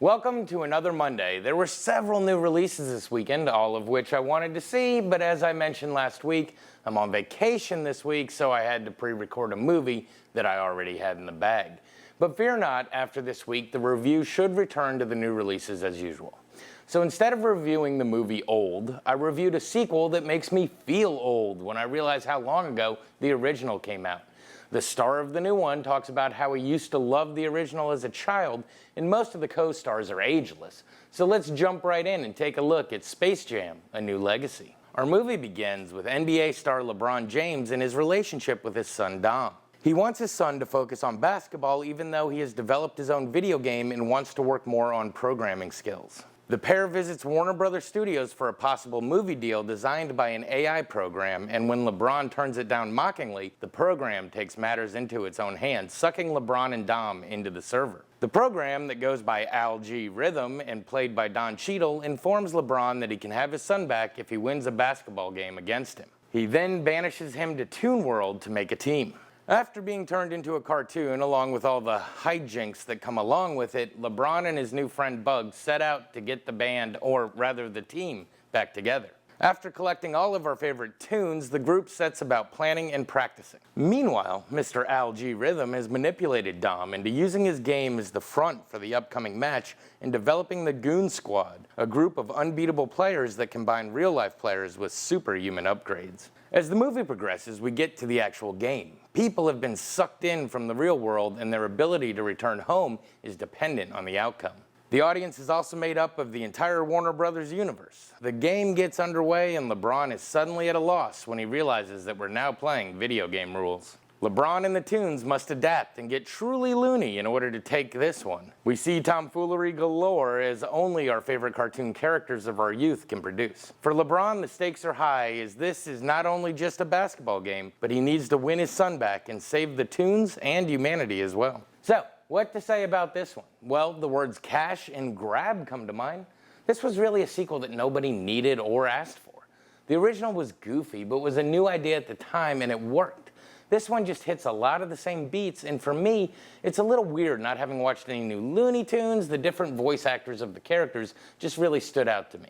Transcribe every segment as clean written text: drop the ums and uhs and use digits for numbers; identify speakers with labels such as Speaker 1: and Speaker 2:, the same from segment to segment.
Speaker 1: Welcome to another Monday. There were several new releases this weekend, all of which I wanted to see, but as I mentioned last week, I'm on vacation this week, so I had to pre-record a movie that I already had in the bag. But fear not, after this week, the review should return to the new releases as usual. So instead of reviewing the movie Old, I reviewed a sequel that makes me feel old when I realize how long ago the original came out. The star of the new one talks about how he used to love the original as a child, and most of the co-stars are ageless. So let's jump right in and take a look at Space Jam: A New Legacy. Our movie begins with NBA star LeBron James and his relationship with his son Dom. He wants his son to focus on basketball even though he has developed his own video game and wants to work more on programming skills. The pair visits Warner Brothers Studios for a possible movie deal designed by an AI program, and when LeBron turns it down mockingly, the program takes matters into its own hands, sucking LeBron and Dom into the server. The program, that goes by Al-G Rhythm and played by Don Cheadle, informs LeBron that he can have his son back if he wins a basketball game against him. He then banishes him to Toon World to make a team. After being turned into a cartoon, along with all the hijinks that come along with it, LeBron and his new friend Bugs set out to get the band, or rather the team, back together. After collecting all of our favorite tunes, the group sets about planning and practicing. Meanwhile, Mr. Al-G Rhythm has manipulated Dom into using his game as the front for the upcoming match and developing the Goon Squad, a group of unbeatable players that combine real-life players with superhuman upgrades. As the movie progresses, we get to the actual game. People have been sucked in from the real world, and their ability to return home is dependent on the outcome. The audience is also made up of the entire Warner Brothers universe. The game gets underway, and LeBron is suddenly at a loss when he realizes that we're now playing video game rules. LeBron and the Toons must adapt and get truly loony in order to take this one. We see tomfoolery galore, as only our favorite cartoon characters of our youth can produce. For LeBron, the stakes are high, as this is not only just a basketball game, but he needs to win his son back and save the Toons and humanity as well. So, what to say about this one? Well, the words cash and grab come to mind. This was really a sequel that nobody needed or asked for. The original was goofy, but was a new idea at the time, and it worked. This one just hits a lot of the same beats, and for me, it's a little weird not having watched any new Looney Tunes. The different voice actors of the characters just really stood out to me.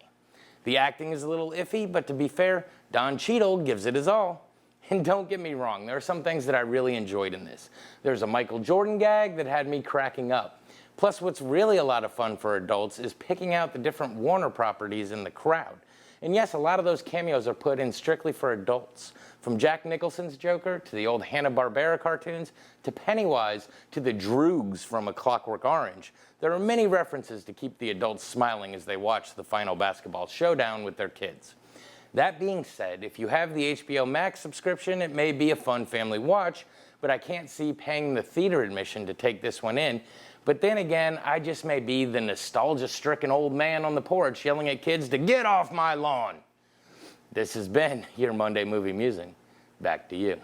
Speaker 1: The acting is a little iffy, but to be fair, Don Cheadle gives it his all. And don't get me wrong, there are some things that I really enjoyed in this. There's a Michael Jordan gag that had me cracking up. Plus, what's really a lot of fun for adults is picking out the different Warner properties in the crowd. And yes, a lot of those cameos are put in strictly for adults. From Jack Nicholson's Joker, to the old Hanna-Barbera cartoons, to Pennywise, to the Droogs from A Clockwork Orange, there are many references to keep the adults smiling as they watch the final basketball showdown with their kids. That being said, if you have the HBO Max subscription, it may be a fun family watch, but I can't see paying the theater admission to take this one in. But then again, I just may be the nostalgia-stricken old man on the porch yelling at kids to get off my lawn. This has been your Monday Movie Musing. Back to you.